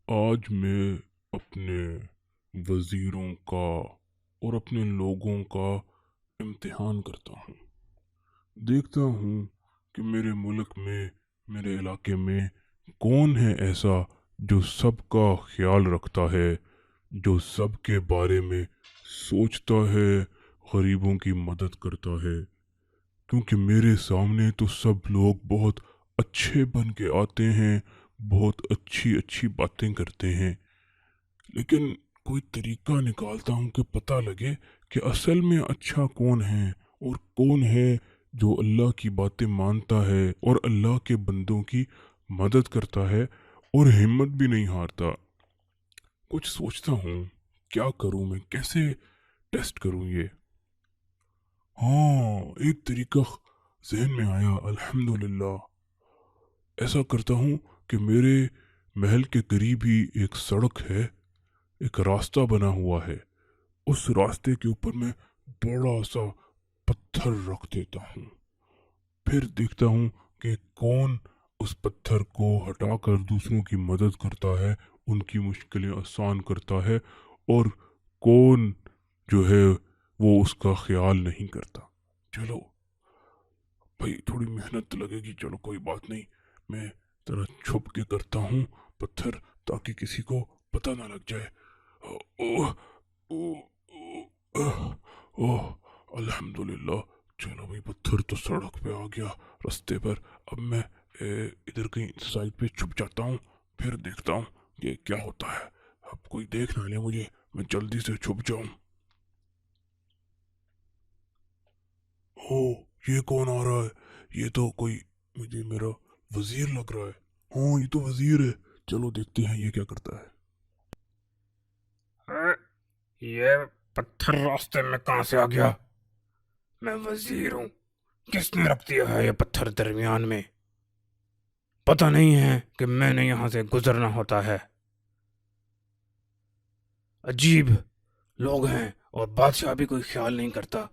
آج میں اپنے وزیروں کا اور اپنے لوگوں کا امتحان کرتا ہوں۔ دیکھتا ہوں کہ میرے ملک میں، میرے علاقے میں کون ہے ایسا جو سب کا خیال رکھتا ہے، جو سب کے بارے میں سوچتا ہے، غریبوں کی مدد کرتا ہے۔ کیونکہ میرے سامنے تو سب لوگ بہت اچھے بن کے آتے ہیں، بہت اچھی اچھی باتیں کرتے ہیں، لیکن کوئی طریقہ نکالتا ہوں کہ پتہ لگے کہ اصل میں اچھا کون ہے اور کون ہے جو اللہ کی باتیں مانتا ہے اور اللہ کے بندوں کی مدد کرتا ہے اور ہمت بھی نہیں ہارتا۔ کچھ سوچتا ہوں کیا کروں، میں کیسے ٹیسٹ کروں یہ۔ ہاں، ایک طریقہ ذہن میں آیا، الحمدللہ۔ ایسا کرتا ہوں کہ میرے محل کے قریب ہی ایک سڑک ہے، ایک راستہ بنا ہوا ہے۔ اس راستے کے اوپر میں بڑا سا پتھر رکھ دیتا ہوں، پھر دیکھتا ہوں کہ کون اس پتھر کو ہٹا کر دوسروں کی مدد کرتا ہے، ان کی مشکلیں آسان کرتا ہے، اور کون جو ہے وہ اس کا خیال نہیں کرتا۔ چلو بھائی، تھوڑی محنت تو لگے گی، چلو کوئی بات نہیں۔ میں ذرا چھپ کے کرتا ہوں پتھر، تاکہ کسی کو پتہ نہ لگ جائے۔ اوہ اوہ اوہ اوہ، الحمدللہ۔ چلو بھائی، پتھر تو سڑک پہ آ گیا، رستے پر۔ اب میں ادھر کہیں سائڈ پہ چھپ جاتا ہوں، پھر دیکھتا ہوں کہ کیا ہوتا ہے۔ اب کوئی دیکھ نہ لے مجھے، میں جلدی سے چھپ جاؤں۔ او، یہ کون آ رہا ہے؟ یہ تو کوئی مجھے میرا وزیر لگ رہا ہے۔ ہاں، یہ تو وزیر ہے۔ چلو دیکھتے ہیں یہ کیا کرتا ہے۔ یہ پتھر راستے میں کہاں سے آ گیا؟ میں وزیر ہوں، کس نے رکھ دیا ہے یہ پتھر درمیان میں؟ پتہ نہیں ہے کہ میں نے یہاں سے گزرنا ہوتا ہے۔ عجیب لوگ ہیں، اور بادشاہ بھی کوئی خیال نہیں کرتا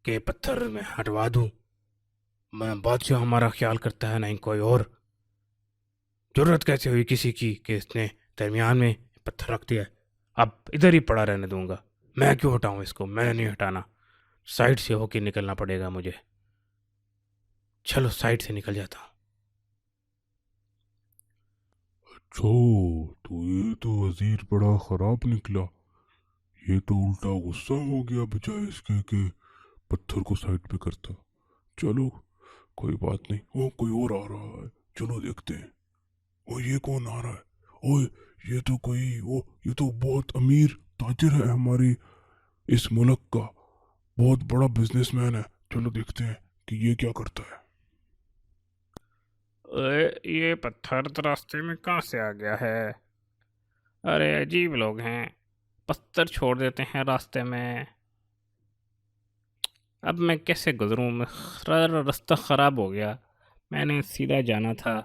کہ پتھر میں ہٹوا دوں۔ میں بادشاہ ہمارا خیال کرتا ہے، نہیں کوئی اور۔ ضرورت کیسے ہوئی کسی کی کہ اس نے درمیان میں پتھر رکھ دیا ہے؟ اب ادھر ہی پڑا رہنے دوں گا، میں کیوں ہٹاؤں اس کو؟ میں نے نہیں ہٹانا، سائڈ سے ہو کے نکلنا پڑے گا مجھے۔ چلو سائڈ سے نکل جاتا ہوں۔ اچھا، تو یہ تو وزیر بڑا خراب نکلا۔ یہ تو الٹا غصہ ہو گیا بجائے اس کے کہ پتھر کو سائڈ پہ کرتا۔ چلو کوئی بات نہیں، وہ کوئی اور آ رہا ہے، چلو دیکھتے ہیں۔ وہ یہ کون آ رہا ہے؟ اوہ، یہ تو بہت امیر تاجر ہے ہماری اس ملک کا، بہت بڑا بزنس مین ہے۔ چلو دیکھتے ہیں کہ یہ کیا کرتا ہے۔ یہ پتھر راستے میں کہاں سے آ گیا ہے؟ ارے عجیب لوگ ہیں، پتھر چھوڑ دیتے ہیں راستے میں۔ اب میں کیسے گزروں؟ راستہ خراب ہو گیا، میں نے سیدھا جانا تھا،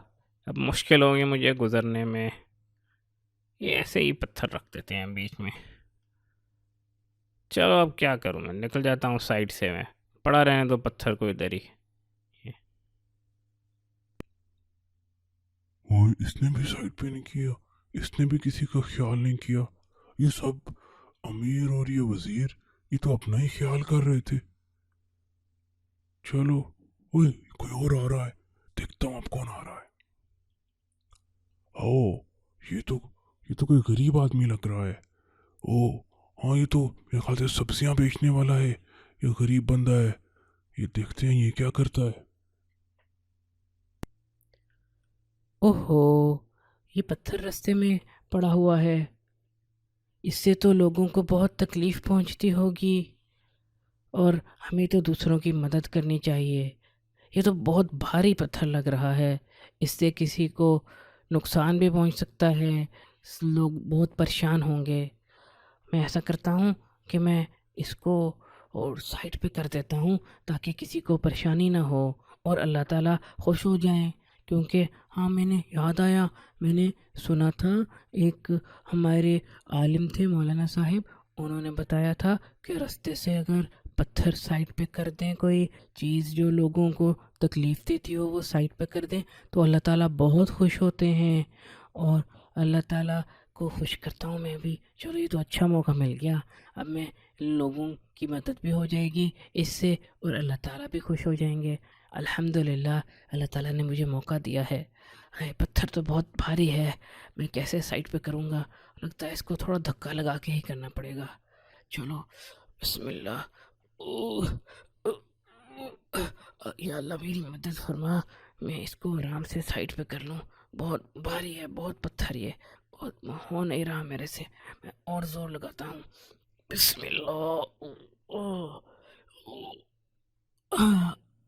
اب مشکل ہوگی مجھے گزرنے میں۔ یہ ایسے ہی پتھر رکھ دیتے ہیں بیچ میں۔ چلو اب کیا کروں، میں نکل جاتا ہوں سائڈ سے، میں پڑا رہنے دو پتھر کو ادھر ہی۔ اور اس نے بھی سائڈ پہ نہیں کیا، اس نے بھی کسی کا خیال نہیں کیا۔ یہ سب امیر اور یہ وزیر، یہ تو اپنا ہی خیال کر رہے تھے۔ چلو، اوہ کوئی اور آ رہا ہے، دیکھتا ہوں اب کون آ رہا ہے۔ او، یہ تو کوئی غریب آدمی لگ رہا ہے۔ او ہاں، یہ تو میرے خیال سے سبزیاں بیچنے والا ہے، یہ غریب بندہ ہے۔ یہ دیکھتے ہیں یہ کیا کرتا ہے۔ اوہو، یہ پتھر رستے میں پڑا ہوا ہے، اس سے تو لوگوں کو بہت تکلیف پہنچتی ہوگی، اور ہمیں تو دوسروں کی مدد کرنی چاہیے۔ یہ تو بہت بھاری پتھر لگ رہا ہے، اس سے کسی کو نقصان بھی پہنچ سکتا ہے، لوگ بہت پریشان ہوں گے۔ میں ایسا کرتا ہوں کہ میں اس کو اور سائڈ پہ کر دیتا ہوں تاکہ کسی کو پریشانی نہ ہو اور اللہ تعالیٰ خوش ہو جائیں۔ کیونکہ ہاں، میں نے یاد آیا، میں نے سنا تھا ایک ہمارے عالم تھے مولانا صاحب، انہوں نے بتایا تھا کہ رستے سے اگر پتھر سائڈ پہ کر دیں، کوئی چیز جو لوگوں کو تکلیف دیتی ہو وہ سائڈ پہ کر دیں، تو اللہ تعالیٰ بہت خوش ہوتے ہیں۔ اور اللہ تعالیٰ کو خوش کرتا ہوں میں بھی. چلو یہ تو اچھا موقع مل گیا. اب میں لوگوں کی مدد بھی ہو جائے گی اس سے اور اللہ تعالیٰ بھی خوش ہو جائیں گے. الحمدللہ اللہ تعالیٰ نے مجھے موقع دیا ہے. ہائے پتھر تو بہت بھاری ہے، میں کیسے سائڈ پہ کروں گا؟ لگتا ہے اس کو تھوڑا دھکا لگا کے ہی کرنا پڑے گا. چلو بسم اللہ. اوہ، یا اللہ میری مدد فرما، میں اس کو آرام سے سائڈ پہ کر لوں. بہت بھاری ہے، بہت پتھر یہ، بہت ہو نہیں رہا میرے سے. میں اور زور لگاتا ہوں. بسم اللہ. اوہ،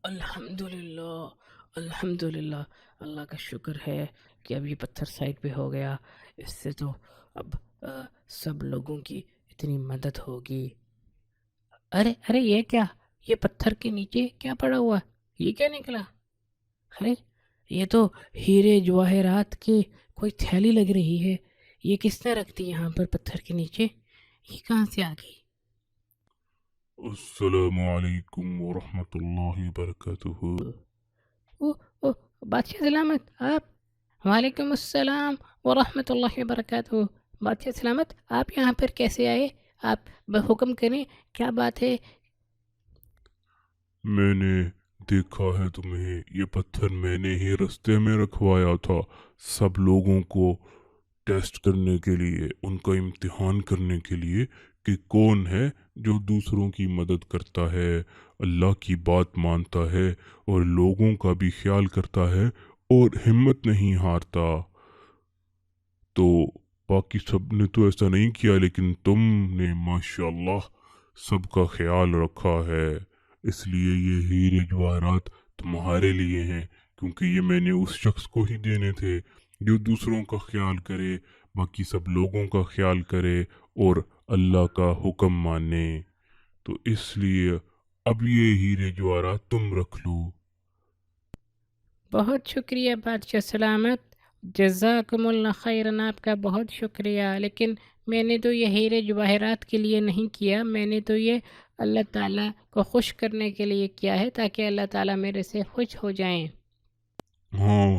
الحمدللہ. الحمدللہ اللہ کا شکر ہے کہ اب یہ پتھر سائڈ پہ ہو گیا. اس سے تو اب سب لوگوں کی اتنی مدد ہوگی. ارے ارے یہ کیا؟ یہ پتھر کے نیچے کیا پڑا ہوا ہے؟ یہ کیا نکلا؟ ارے یہ تو ہیرے جواہرات کی کوئی تھیلی لگ رہی ہے. یہ کس نے رکھ دی یہاں پر پتھر کے نیچے؟ یہ کہاں سے آ گئی؟ السلام علیکم ورحمۃ اللہ وبرکاتہ. او بادشاہ سلامت آپ. وعلیکم السلام ورحمۃ اللہ وبرکاتہ. بادشاہ سلامت آپ یہاں پر کیسے آئے؟ آپ بحکم کریں، کیا بات ہے؟ میں نے دیکھا ہے تمہیں، یہ پتھر میں نے ہی رستے میں رکھوایا تھا سب لوگوں کو ٹیسٹ کرنے کے لیے، ان کا امتحان کرنے کے لیے کہ کون ہے جو دوسروں کی مدد کرتا ہے، اللہ کی بات مانتا ہے اور لوگوں کا بھی خیال کرتا ہے اور ہمت نہیں ہارتا. تو باقی سب نے تو ایسا نہیں کیا، لیکن تم نے ماشاءاللہ سب کا خیال رکھا ہے. اس لیے یہ ہیرے جواہرات تمہارے لیے ہیں، کیونکہ یہ میں نے اس شخص کو ہی دینے تھے جو دوسروں کا خیال کرے، باقی سب لوگوں کا خیال کرے اور اللہ کا حکم مانے. تو اس لیے اب یہ ہیرے جواہرات تم رکھ لو. بہت شکریہ بادشاہ سلامت، جزاکم اللہ خیرن، آپ کا بہت شکریہ. لیکن میں نے تو یہ ہیرے جواہرات کے لیے نہیں کیا، میں نے تو یہ اللہ تعالیٰ کو خوش کرنے کے لیے کیا ہے، تاکہ اللہ تعالیٰ میرے سے خوش ہو جائیں. ہاں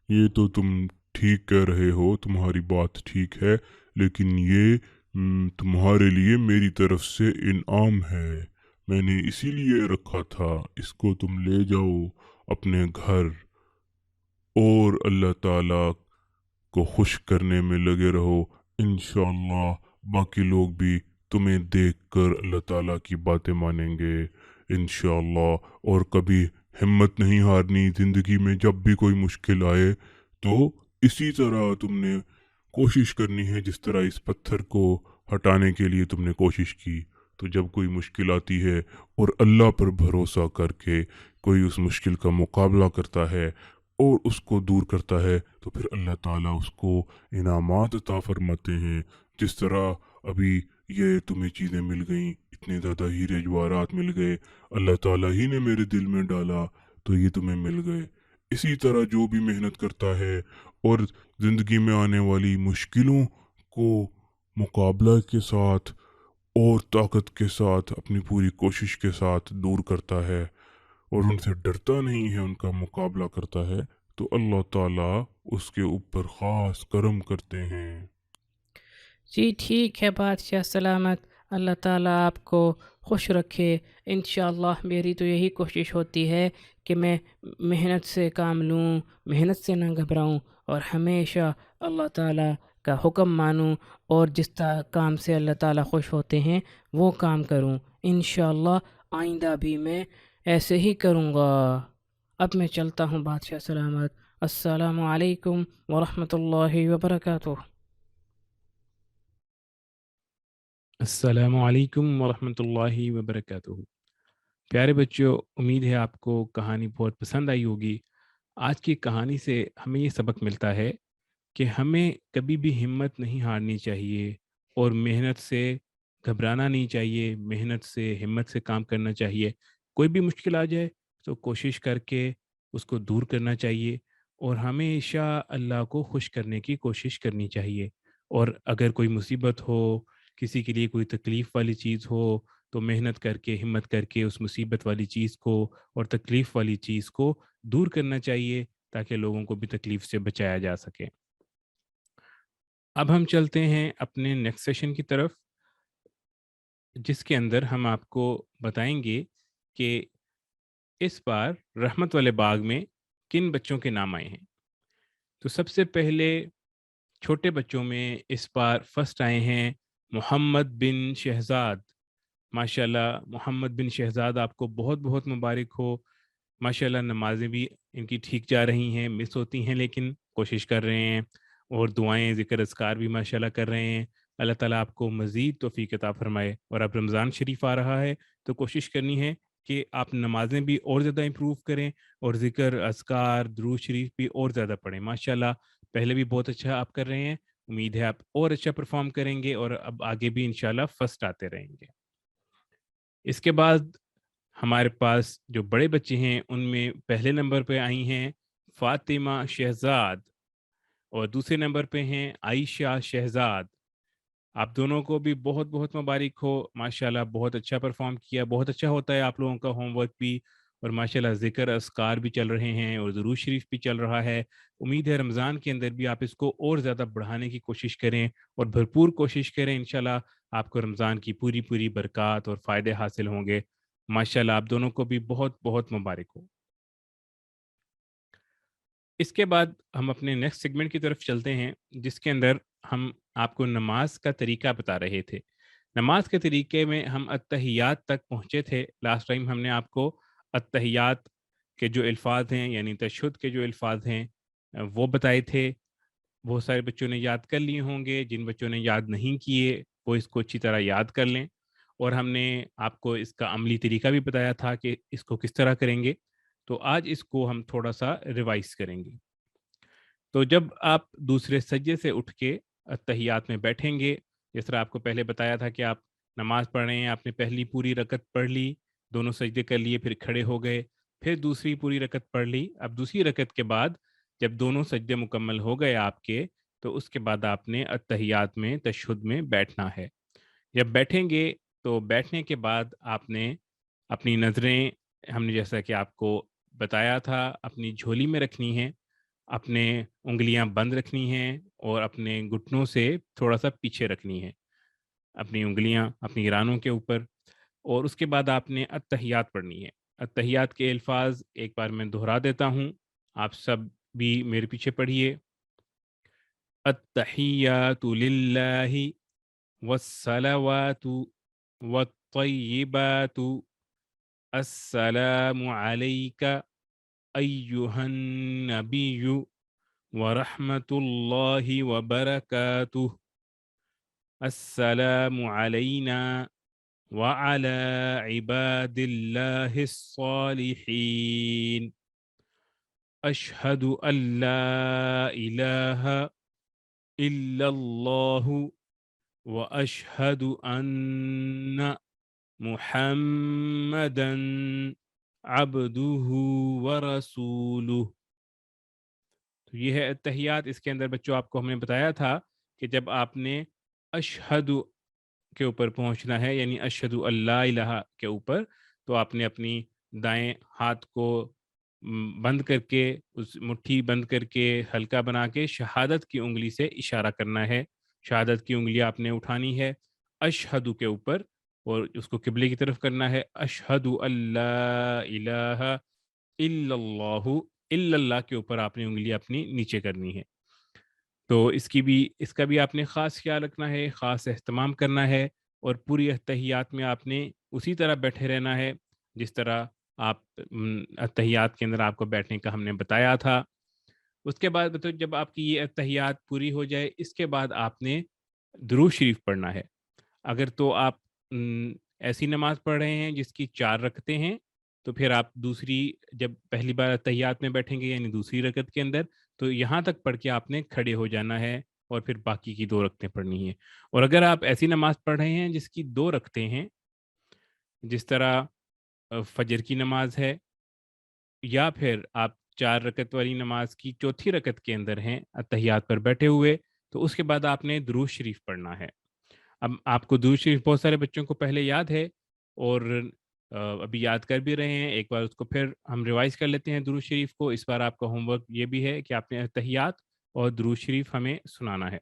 یہ تو تم ٹھیک کہہ رہے ہو، تمہاری بات ٹھیک ہے، لیکن یہ تمہارے لیے میری طرف سے انعام ہے. میں نے اسی لیے رکھا تھا. اس کو تم لے جاؤ اپنے گھر اور اللہ تعالیٰ کو خوش کرنے میں لگے رہو. انشاءاللہ باقی لوگ بھی تمہیں دیکھ کر اللہ تعالیٰ کی باتیں مانیں گے انشاءاللہ. اور کبھی ہمت نہیں ہارنی زندگی میں. جب بھی کوئی مشکل آئے تو اسی طرح تم نے کوشش کرنی ہے جس طرح اس پتھر کو ہٹانے کے لیے تم نے کوشش کی. تو جب کوئی مشکل آتی ہے اور اللہ پر بھروسہ کر کے کوئی اس مشکل کا مقابلہ کرتا ہے اور اس کو دور کرتا ہے تو پھر اللہ تعالیٰ اس کو انعامات عطا فرماتے ہیں. جس طرح ابھی یہ تمہیں چیزیں مل گئیں، اتنے زیادہ ہیرے جواہرات مل گئے، اللہ تعالیٰ ہی نے میرے دل میں ڈالا تو یہ تمہیں مل گئے. اسی طرح جو بھی محنت کرتا ہے اور زندگی میں آنے والی مشکلوں کو مقابلہ کے ساتھ اور طاقت کے ساتھ اپنی پوری کوشش کے ساتھ دور کرتا ہے اور ان سے ڈرتا نہیں ہے، ان کا مقابلہ کرتا ہے، تو اللہ تعالیٰ اس کے اوپر خاص کرم کرتے ہیں. جی ٹھیک ہے بادشاہ سلامت، اللہ تعالیٰ آپ کو خوش رکھے. انشاءاللہ میری تو یہی کوشش ہوتی ہے کہ میں محنت سے کام لوں، محنت سے نہ گھبراؤں اور ہمیشہ اللہ تعالیٰ کا حکم مانوں اور جس کام سے اللہ تعالیٰ خوش ہوتے ہیں وہ کام کروں. انشاءاللہ آئندہ بھی میں ایسے ہی کروں گا. اب میں چلتا ہوں بادشاہ سلامت. السلام علیکم ورحمۃ اللہ وبرکاتہ. السلام علیکم ورحمۃ اللہ وبرکاتہ. پیارے بچوں، امید ہے آپ کو کہانی بہت پسند آئی ہوگی. آج کی کہانی سے ہمیں یہ سبق ملتا ہے کہ ہمیں کبھی بھی ہمت نہیں ہارنی چاہیے اور محنت سے گھبرانا نہیں چاہیے، محنت سے ہمت سے کام کرنا چاہیے. کوئی بھی مشکل آ جائے تو کوشش کر کے اس کو دور کرنا چاہیے اور ہمیشہ اللہ کو خوش کرنے کی کوشش کرنی چاہیے. اور اگر کوئی مصیبت ہو، کسی کے لیے کوئی تکلیف والی چیز ہو، تو محنت کر کے، ہمت کر کے اس مصیبت والی چیز کو اور تکلیف والی چیز کو دور کرنا چاہیے تاکہ لوگوں کو بھی تکلیف سے بچایا جا سکے. اب ہم چلتے ہیں اپنے نیکسٹ سیشن کی طرف، جس کے اندر ہم آپ کو بتائیں گے کہ اس بار رحمت والے باغ میں کن بچوں کے نام آئے ہیں۔ تو سب سے پہلے چھوٹے بچوں میں اس بار فرسٹ آئے ہیں محمد بن شہزاد۔ ماشاءاللہ محمد بن شہزاد، آپ کو بہت بہت مبارک ہو۔ ماشاءاللہ نمازیں بھی ان کی ٹھیک جا رہی ہیں، مس ہوتی ہیں لیکن کوشش کر رہے ہیں، اور دعائیں ذکر اذکار بھی ماشاءاللہ کر رہے ہیں۔ اللہ تعالیٰ آپ کو مزید توفیق عطا فرمائے۔ اور اب رمضان شریف آ رہا ہے تو کوشش کرنی ہے کہ آپ نمازیں بھی اور زیادہ امپروو کریں، اور ذکر اذکار درود شریف بھی اور زیادہ پڑھیں۔ ماشاءاللہ پہلے بھی بہت اچھا آپ کر رہے ہیں، امید ہے آپ اور اچھا پرفارم کریں گے، اور اب آگے بھی انشاءاللہ فرسٹ آتے رہیں گے۔ اس کے بعد ہمارے پاس جو بڑے بچے ہیں ان میں پہلے نمبر پہ آئی ہیں فاطمہ شہزاد، اور دوسرے نمبر پہ ہیں عائشہ شہزاد۔ آپ دونوں کو بھی بہت بہت مبارک ہو، ماشاءاللہ بہت اچھا پرفارم کیا، بہت اچھا ہوتا ہے آپ لوگوں کا ہوم ورک بھی، اور ماشاءاللہ ذکر اذکار بھی چل رہے ہیں اور درود شریف بھی چل رہا ہے۔ امید ہے رمضان کے اندر بھی آپ اس کو اور زیادہ بڑھانے کی کوشش کریں، اور بھرپور کوشش کریں، انشاءاللہ آپ کو رمضان کی پوری پوری برکات اور فائدے حاصل ہوں گے۔ ماشاءاللہ آپ دونوں کو بھی بہت بہت مبارک ہو۔ اس کے بعد ہم اپنے نیکسٹ سیگمنٹ کی طرف چلتے ہیں، جس کے اندر ہم آپ کو نماز کا طریقہ بتا رہے تھے۔ نماز کے طریقے میں ہم اتحیات تک پہنچے تھے۔ لاسٹ ٹائم ہم نے آپ کو اتحیات کے جو الفاظ ہیں، یعنی تشہد کے جو الفاظ ہیں وہ بتائے تھے۔ بہت سارے بچوں نے یاد کر لیے ہوں گے، جن بچوں نے یاد نہیں کیے وہ اس کو اچھی طرح یاد کر لیں، اور ہم نے آپ کو اس کا عملی طریقہ بھی بتایا تھا کہ اس کو کس طرح کریں گے۔ تو آج اس کو ہم تھوڑا سا ریوائز کریں گے۔ تو جب آپ دوسرے سجدے سے اٹھ کے اتحیات میں بیٹھیں گے، جس طرح آپ کو پہلے بتایا تھا کہ آپ نماز پڑھ رہے ہیں، آپ نے پہلی پوری رکعت پڑھ لی، دونوں سجدے کر لیے، پھر کھڑے ہو گئے، پھر دوسری پوری رکعت پڑھ لی۔ اب دوسری رکعت کے بعد جب دونوں سجدے مکمل ہو گئے آپ کے، تو اس کے بعد آپ نے اتحیات میں تشہد میں بیٹھنا ہے۔ جب بیٹھیں گے تو بیٹھنے کے بعد آپ نے اپنی نظریں، ہم نے جیسا کہ آپ کو بتایا تھا، اپنی جھولی میں رکھنی ہے، اپنے انگلیاں بند رکھنی ہیں، اور اپنے گھٹنوں سے تھوڑا سا پیچھے رکھنی ہے اپنی انگلیاں اپنی رانوں کے اوپر، اور اس کے بعد آپ نے اتحیات پڑھنی ہے۔ اتحیات کے الفاظ ایک بار میں دہرا دیتا ہوں، آپ سب بھی میرے پیچھے پڑھیے۔ التحیات للہ والصلوات والطیبات السلام علیک ایہا النبی ورحمۃ اللہ وبرکاتہ، السلام علینا وعلی عباد اللہ الصالحین، اشہد ان لا الہ الا اللہ واشہد ان محمدا عبدہ ورسولہ۔ تو یہ ہے اتحیات۔ اس کے اندر بچوں آپ کو ہم نے بتایا تھا کہ جب آپ نے اشہد کے اوپر پہنچنا ہے، یعنی اشہد اللہ الہ کے اوپر، تو آپ نے اپنی دائیں ہاتھ کو بند کر کے، اس مٹھی بند کر کے ہلکا بنا کے شہادت کی انگلی سے اشارہ کرنا ہے۔ شہادت کی انگلی آپ نے اٹھانی ہے اشہد کے اوپر، اور اس کو قبلے کی طرف کرنا ہے۔ اشہد اللہ الہ الا اللہ، الا اللہ کے اوپر آپ نے انگلی اپنی نیچے کرنی ہے۔ تو اس کا بھی آپ نے خاص خیال رکھنا ہے، خاص اہتمام کرنا ہے، اور پوری اتحیات میں آپ نے اسی طرح بیٹھے رہنا ہے جس طرح آپ اتحیات کے اندر آپ کو بیٹھنے کا ہم نے بتایا تھا۔ اس کے بعد جب آپ کی یہ اتحیات پوری ہو جائے، اس کے بعد آپ نے درود شریف پڑھنا ہے۔ اگر تو آپ ایسی نماز پڑھ رہے ہیں جس کی 4 رکعتیں ہیں، تو پھر آپ جب پہلی بار اتحیات میں بیٹھیں گے، یعنی دوسری رکعت کے اندر، تو یہاں تک پڑھ کے آپ نے کھڑے ہو جانا ہے، اور پھر باقی کی 2 رکعتیں پڑھنی ہیں۔ اور اگر آپ ایسی نماز پڑھ رہے ہیں جس کی 2 رکعتیں ہیں، جس طرح فجر کی نماز ہے، یا پھر آپ 4 رکعت والی نماز کی چوتھی رکعت کے اندر ہیں اتحیات پر بیٹھے ہوئے، تو اس کے بعد آپ نے درود شریف پڑھنا ہے۔ اب آپ کو درود شریف بہت سارے بچوں کو پہلے یاد ہے، اور ابھی یاد کر بھی رہے ہیں، ایک بار اس کو پھر ہم ریوائز کر لیتے ہیں درود شریف کو۔ اس بار آپ کا ہوم ورک یہ بھی ہے کہ آپ نے اتحیات اور درود شریف ہمیں سنانا ہے۔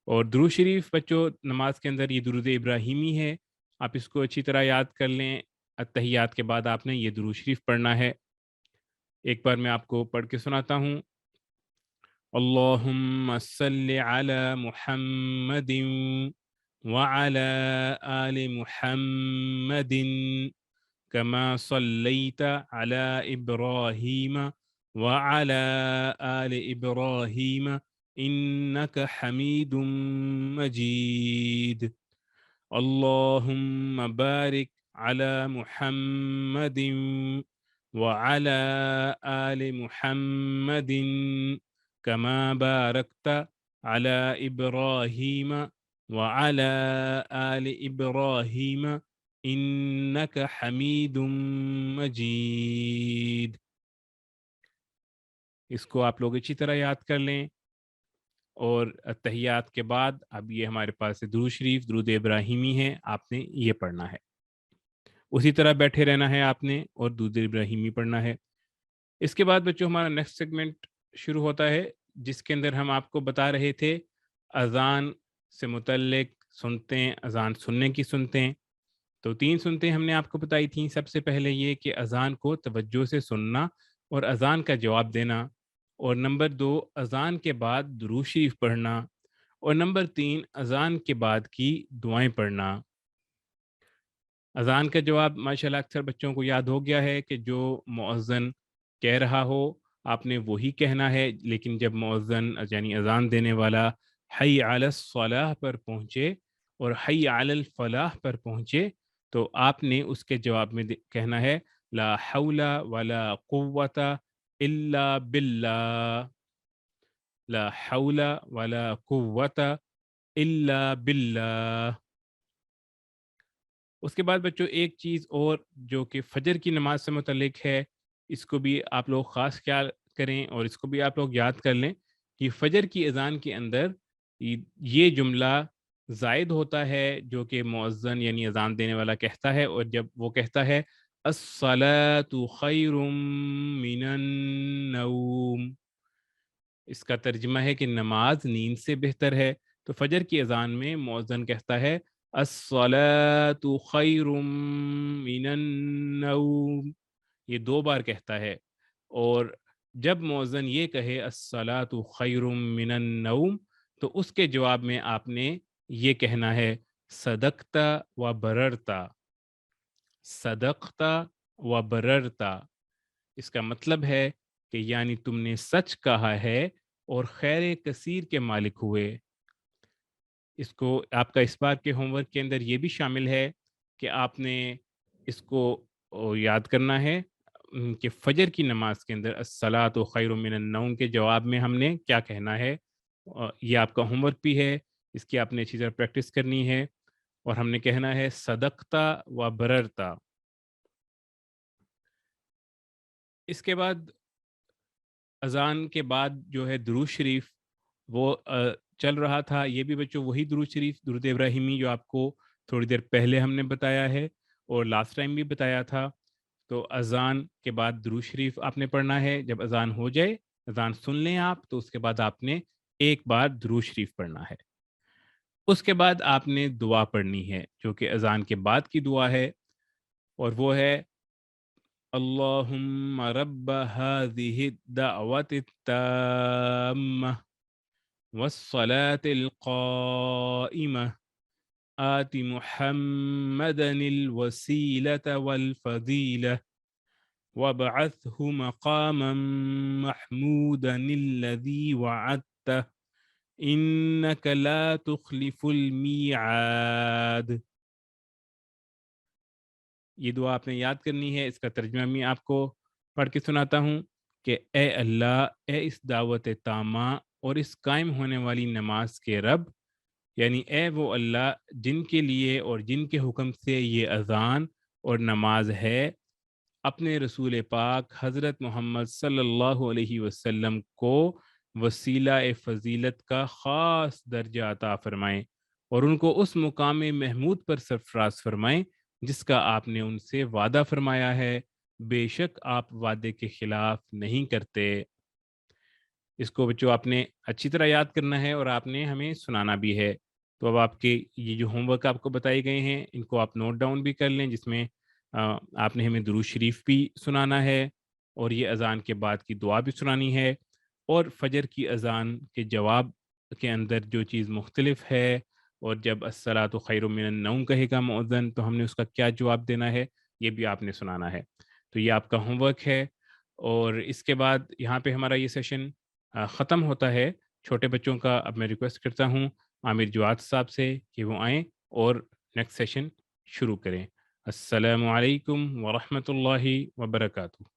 اور درود شریف بچوں نماز کے اندر یہ درود ابراہیمی ہے، آپ اس کو اچھی طرح یاد کر لیں۔ اتحیات کے بعد آپ نے یہ درود شریف پڑھنا ہے۔ ایک بار میں آپ کو پڑھ کے سناتا ہوں۔ اللہم صلی علی محمد وعلی آل محمد کما صلیت علی ابراہیم وعلی آل ابراہیم انک حمید مجید۔ اللہم بارک علی محمد وعلی آل محمد کما بارکت علی ابراہیم وعلی آل ابراہیم انک حمید مجید۔ اس کو آپ لوگ اچھی طرح یاد کر لیں۔ اور اتحیات کے بعد اب یہ ہمارے پاس درود شریف درود ابراہیمی ہے، آپ نے یہ پڑھنا ہے، اسی طرح بیٹھے رہنا ہے آپ نے اور درود ابراہیمی پڑھنا ہے۔ اس کے بعد بچوں ہمارا نیکسٹ سیگمنٹ شروع ہوتا ہے، جس کے اندر ہم آپ کو بتا رہے تھے اذان سے متعلق سنتیں، اذان سننے کی سنتیں۔ تو 3 سنتیں ہم نے آپ کو بتائی تھیں۔ سب سے پہلے یہ کہ اذان کو توجہ سے سننا اور اذان کا جواب دینا، اور نمبر 2 اذان کے بعد درود شریف پڑھنا، اور نمبر 3 اذان کے بعد کی دعائیں پڑھنا۔ اذان کا جواب ماشاءاللہ اکثر بچوں کو یاد ہو گیا ہے کہ جو مؤذن کہہ رہا ہو آپ نے وہی کہنا ہے، لیکن جب مؤذن یعنی اذان دینے والا حی علی الصلاح پر پہنچے اور حی علی الفلاح پر پہنچے تو آپ نے اس کے جواب میں کہنا ہے لا حول ولا قوت الا باللہ، لا حول ولا قوت الا باللہ۔ اس کے بعد بچوں ایک چیز اور جو کہ فجر کی نماز سے متعلق ہے، اس کو بھی آپ لوگ خاص خیال کریں اور اس کو بھی آپ لوگ یاد کر لیں کہ فجر کی اذان کے اندر یہ جملہ زائد ہوتا ہے جو کہ مؤذن یعنی اذان دینے والا کہتا ہے، اور جب وہ کہتا ہے الصلاۃ خیر من النوم، اس کا ترجمہ ہے کہ نماز نیند سے بہتر ہے۔ تو فجر کی اذان میں مؤذن کہتا ہے الصلاۃ خیر من النوم، یہ 2 بار کہتا ہے، اور جب مؤذن یہ کہے الصلاۃ خیر من النوم تو اس کے جواب میں آپ نے یہ کہنا ہے صدقتا و بررتا، صدقتا و بررتا۔ اس کا مطلب ہے کہ یعنی تم نے سچ کہا ہے اور خیر کثیر کے مالک ہوئے۔ اس کو آپ کا اس بار کے ہوم ورک کے اندر یہ بھی شامل ہے کہ آپ نے اس کو یاد کرنا ہے کہ فجر کی نماز کے اندر الصلاۃ خیر من النوم کے جواب میں ہم نے کیا کہنا ہے۔ یہ آپ کا ہوم ورک بھی ہے، اس کی آپ نے اچھی طرح پریکٹس کرنی ہے، اور ہم نے کہنا ہے صدقتا و بررتا۔ اس کے بعد اذان کے بعد جو ہے درود شریف وہ چل رہا تھا، یہ بھی بچوں وہی درود شریف درود ابراہیمی جو آپ کو تھوڑی دیر پہلے ہم نے بتایا ہے اور لاسٹ ٹائم بھی بتایا تھا۔ تو اذان کے بعد درود شریف آپ نے پڑھنا ہے، جب اذان ہو جائے اذان سن لیں آپ تو اس کے بعد آپ نے ایک بار درود شریف پڑھنا ہے۔ اس کے بعد آپ نے دعا پڑھنی ہے جو کہ اذان کے بعد کی دعا ہے، اور وہ ہے اللہم رب هذه الدعوة التامة والصلاة القائمة آت محمدا الوسيلة والفضيلة وابعثه مقاما محمودا الذي وعدته إنك لا تخلف الميعاد۔ یہ دعا آپ نے یاد کرنی ہے، اس کا ترجمہ میں آپ کو پڑھ کے سناتا ہوں کہ اے اللہ، اے اس دعوت تامہ اور اس قائم ہونے والی نماز کے رب، یعنی اے وہ اللہ جن کے لیے اور جن کے حکم سے یہ اذان اور نماز ہے، اپنے رسول پاک حضرت محمد صلی اللہ علیہ وسلم کو وسیلہ فضیلت کا خاص درجہ عطا فرمائیں اور ان کو اس مقام محمود پر سرفراز فرمائیں جس کا آپ نے ان سے وعدہ فرمایا ہے، بے شک آپ وعدے کے خلاف نہیں کرتے۔ اس کو بچوں آپ نے اچھی طرح یاد کرنا ہے اور آپ نے ہمیں سنانا بھی ہے۔ تو اب آپ کے یہ جو ہوم ورک آپ کو بتائے گئے ہیں ان کو آپ نوٹ ڈاؤن بھی کر لیں، جس میں آپ نے ہمیں درود شریف بھی سنانا ہے، اور یہ اذان کے بعد کی دعا بھی سنانی ہے، اور فجر کی اذان کے جواب کے اندر جو چیز مختلف ہے، اور جب الصلاۃ خیر من النوم کہے گا مؤذن تو ہم نے اس کا کیا جواب دینا ہے، یہ بھی آپ نے سنانا ہے۔ تو یہ آپ کا ہوم ورک ہے، اور اس کے بعد یہاں پہ ہمارا یہ سیشن ختم ہوتا ہے۔ چھوٹے بچوں کا اب میں ریکویسٹ کرتا ہوں عامر جواد صاحب سے کہ وہ آئیں اور نیکسٹ سیشن شروع کریں۔ السلام علیکم ورحمۃ اللہ وبرکاتہ۔